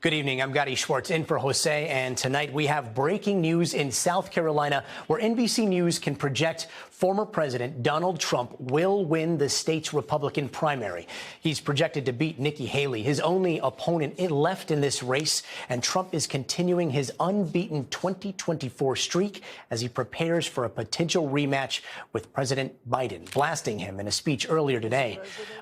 Good evening. I'm Gotti Schwartz in for Jose, and tonight we have breaking news in South Carolina where NBC News can project former President Donald Trump will win the state's Republican primary. He's projected to beat Nikki Haley, his only opponent left in this race, and Trump is continuing his unbeaten 2024 streak as he prepares for a potential rematch with President Biden, blasting him in a speech earlier today.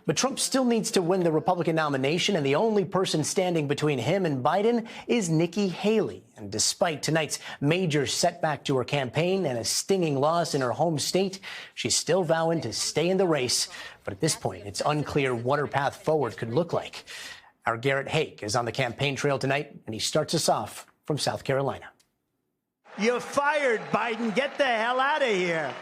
But Trump still needs to win the Republican nomination, and the only person standing between him and Biden is Nikki Haley. And despite tonight's major setback to her campaign and a stinging loss in her home state, she's still vowing to stay in the race. But at this point, it's unclear what her path forward could look like. Our Garrett Haake is on the campaign trail tonight, and he starts us off from South Carolina. You're fired, Biden. Get the hell out of here.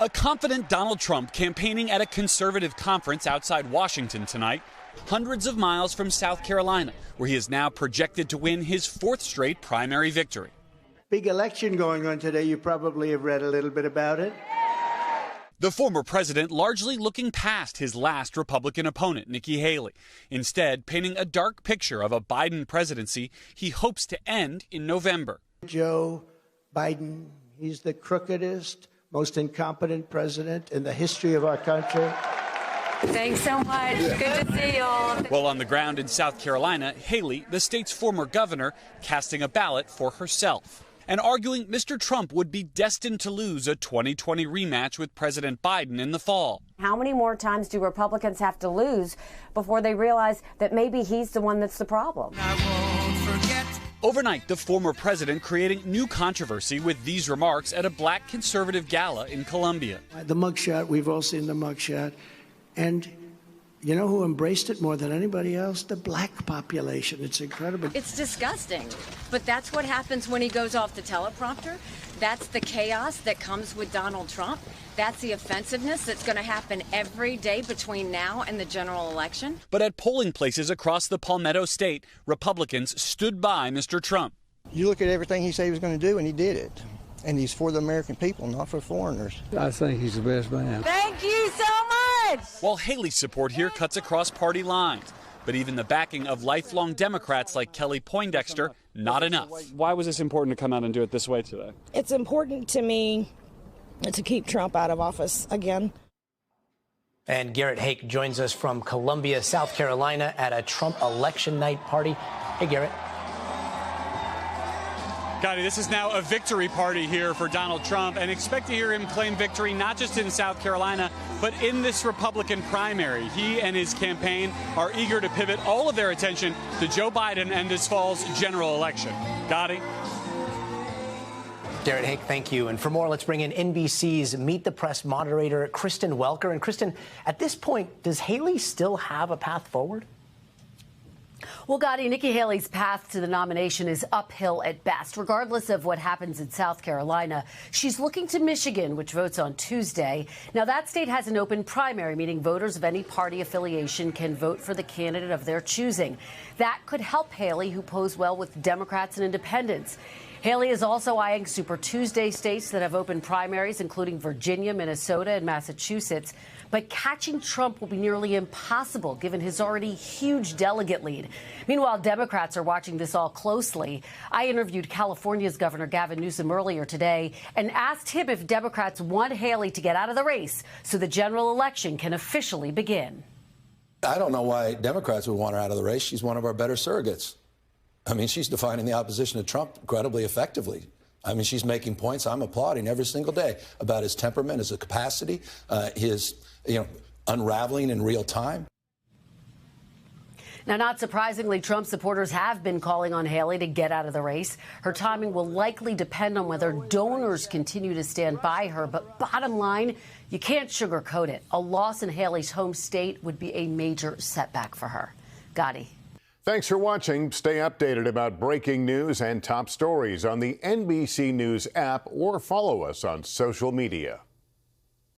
A confident Donald Trump campaigning at a conservative conference outside Washington tonight, hundreds of miles from South Carolina, where he is now projected to win his fourth straight primary victory. Big election going on today. You probably have read a little bit about it. The former president largely looking past his last Republican opponent, Nikki Haley, instead painting a dark picture of a Biden presidency he hopes to end in November. Joe Biden, he's the crookedest, most incompetent president in the history of our country. Thanks so much. Good to see you all. While on the ground in South Carolina, Haley, the state's former governor, casting a ballot for herself and arguing Mr. Trump would be destined to lose a 2020 rematch with President Biden in the fall. How many more times do Republicans have to lose before they realize that maybe he's the one that's the problem? Overnight, the former president creating new controversy with these remarks at a black conservative gala in Columbia. The mugshot, we've all seen the mugshot. And you know who embraced it more than anybody else? The black population. It's incredible. It's disgusting. But that's what happens when he goes off the teleprompter. That's the chaos that comes with Donald Trump. That's the offensiveness that's going to happen every day between now and the general election. But at polling places across the Palmetto State, Republicans stood by Mr. Trump. You look at everything he said he was going to do, and he did it. And he's for the American people, not for foreigners. I think he's the best man. Thank you so much. While Haley's support here cuts across party lines, but even the backing of lifelong Democrats like Kelly Poindexter, not enough. Why was this important to come out and do it this way today? It's important to me to keep Trump out of office again. And Garrett Haake joins us from Columbia, South Carolina at a Trump election night party. Hey, Garrett. Gotti, this is now a victory party here for Donald Trump, and expect to hear him claim victory not just in South Carolina, but in this Republican primary. He and his campaign are eager to pivot all of their attention to Joe Biden and this fall's general election. Gotti? Garrett Haake, thank you. And for more, let's bring in NBC's Meet the Press moderator, Kristen Welker. And Kristen, at this point, does Haley still have a path forward? Well, Gotti, Nikki Haley's path to the nomination is uphill at best. Regardless of what happens in South Carolina, she's looking to Michigan, which votes on Tuesday. Now, that state has an open primary, meaning voters of any party affiliation can vote for the candidate of their choosing. That could help Haley, who posed well with Democrats and independents. Haley is also eyeing Super Tuesday states that have open primaries, including Virginia, Minnesota, and Massachusetts. But catching Trump will be nearly impossible, given his already huge delegate lead. Meanwhile, Democrats are watching this all closely. I interviewed California's Governor Gavin Newsom earlier today and asked him if Democrats want Haley to get out of the race so the general election can officially begin. I don't know why Democrats would want her out of the race. She's one of our better surrogates. I mean, she's defining the opposition to Trump incredibly effectively. I mean, she's making points I'm applauding every single day about his temperament, his capacity, his, unraveling in real time. Now, not surprisingly, Trump supporters have been calling on Haley to get out of the race. Her timing will likely depend on whether donors continue to stand by her. But bottom line, you can't sugarcoat it. A loss in Haley's home state would be a major setback for her. Gotti. Thanks for watching. Stay updated about breaking news and top stories on the NBC News app or follow us on social media.